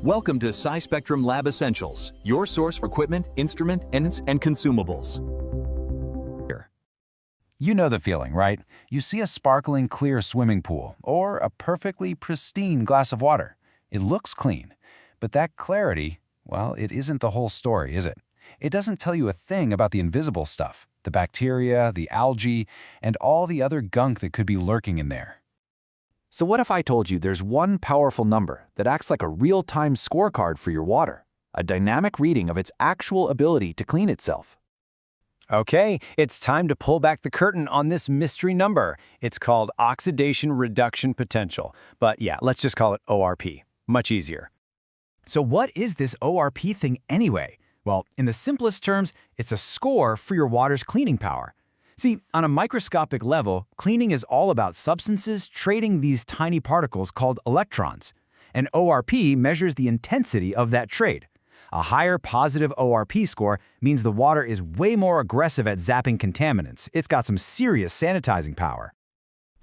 Welcome to SciSpectrum Lab Essentials, your source for equipment, instrument, and consumables. You know the feeling, right? You see a sparkling clear swimming pool or a perfectly pristine glass of water. It looks clean, but that clarity, well, it isn't the whole story, is it? It doesn't tell you a thing about the invisible stuff, the bacteria, the algae, and all the other gunk that could be lurking in there. So what if I told you there's one powerful number that acts like a real-time scorecard for your water, a dynamic reading of its actual ability to clean itself? Okay, it's time to pull back the curtain on this mystery number. It's called Oxidation-Reduction Potential. But yeah, let's just call it ORP. Much easier. So what is this ORP thing anyway? Well, in the simplest terms, it's a score for your water's cleaning power. See, on a microscopic level, cleaning is all about substances trading these tiny particles called electrons. And ORP measures the intensity of that trade. A higher positive ORP score means the water is way more aggressive at zapping contaminants. It's got some serious sanitizing power.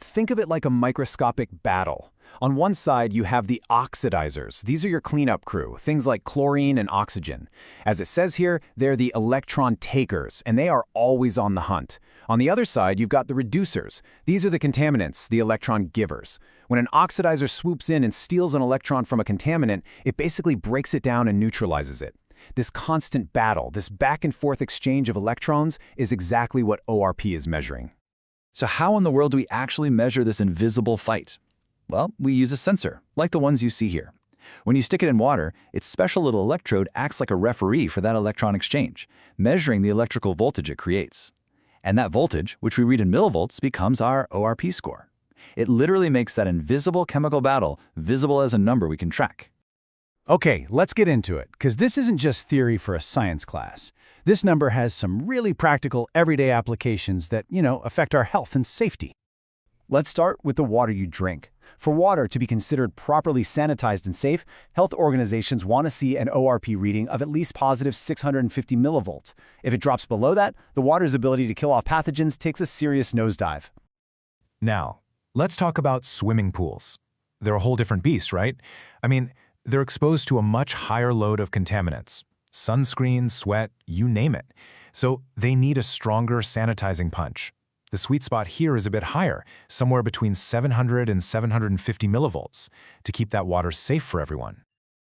Think of it like a microscopic battle. On one side, you have the oxidizers. These are your cleanup crew, things like chlorine and oxygen. As it says here, they're the electron takers, and they are always on the hunt. On the other side, you've got the reducers. These are the contaminants, the electron givers. When an oxidizer swoops in and steals an electron from a contaminant, it basically breaks it down and neutralizes it. This constant battle, this back and forth exchange of electrons, is exactly what ORP is measuring. So how in the world do we actually measure this invisible fight? Well, we use a sensor, like the ones you see here. When you stick it in water, its special little electrode acts like a referee for that electron exchange, measuring the electrical voltage it creates. And that voltage, which we read in millivolts, becomes our ORP score. It literally makes that invisible chemical battle visible as a number we can track. Okay, let's get into it, because this isn't just theory for a science class. This number has some really practical, everyday applications that, affect our health and safety. Let's start with the water you drink. For water to be considered properly sanitized and safe, health organizations want to see an ORP reading of at least positive 650 millivolts. If it drops below that, the water's ability to kill off pathogens takes a serious nosedive. Now, let's talk about swimming pools. They're a whole different beast, right? I mean, they're exposed to a much higher load of contaminants. Sunscreen, sweat, you name it. So they need a stronger sanitizing punch. The sweet spot here is a bit higher, somewhere between 700 and 750 millivolts, to keep that water safe for everyone.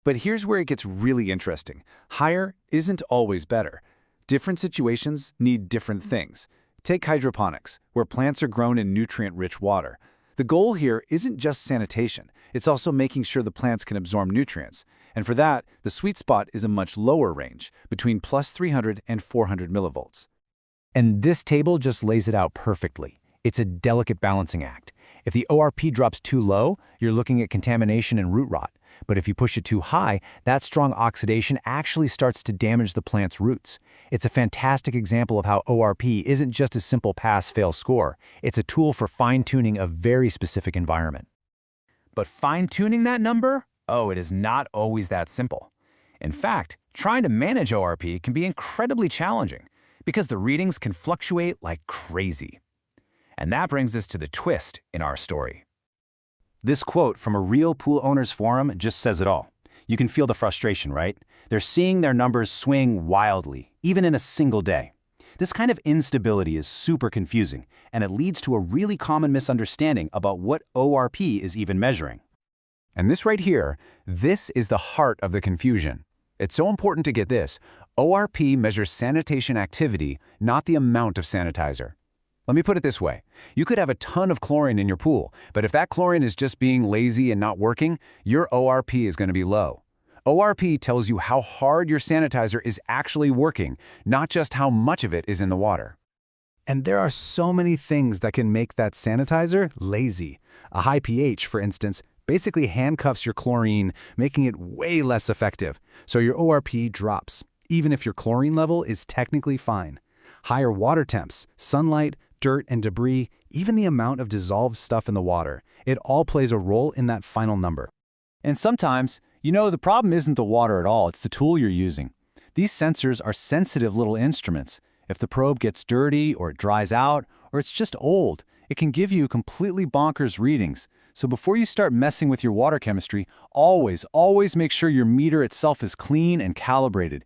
But here's where it gets really interesting. Higher isn't always better. Different situations need different things. Take hydroponics, where plants are grown in nutrient-rich water. The goal here isn't just sanitation, it's also making sure the plants can absorb nutrients. And for that, the sweet spot is a much lower range, between plus 300 and 400 millivolts. And this table just lays it out perfectly. It's a delicate balancing act. If the ORP drops too low, you're looking at contamination and root rot. But if you push it too high, that strong oxidation actually starts to damage the plant's roots. It's a fantastic example of how ORP isn't just a simple pass-fail score. It's a tool for fine-tuning a very specific environment. But fine-tuning that number? Oh, it is not always that simple. In fact, trying to manage ORP can be incredibly challenging, because the readings can fluctuate like crazy. And that brings us to the twist in our story. This quote from a real pool owners forum just says it all. You can feel the frustration, right? They're seeing their numbers swing wildly, even in a single day. This kind of instability is super confusing, and it leads to a really common misunderstanding about what ORP is even measuring. And this right here, this is the heart of the confusion. It's so important to get this. ORP measures sanitation activity, not the amount of sanitizer. Let me put it this way. You could have a ton of chlorine in your pool, but if that chlorine is just being lazy and not working, your ORP is going to be low. ORP tells you how hard your sanitizer is actually working, not just how much of it is in the water. And there are so many things that can make that sanitizer lazy. A high pH, for instance, basically handcuffs your chlorine, making it way less effective, so your ORP drops, even if your chlorine level is technically fine. Higher water temps, sunlight, dirt and debris, even the amount of dissolved stuff in the water, it all plays a role in that final number. And sometimes, the problem isn't the water at all, it's the tool you're using. These sensors are sensitive little instruments. If the probe gets dirty or it dries out or it's just old, it can give you completely bonkers readings. So before you start messing with your water chemistry, always make sure your meter itself is clean and calibrated.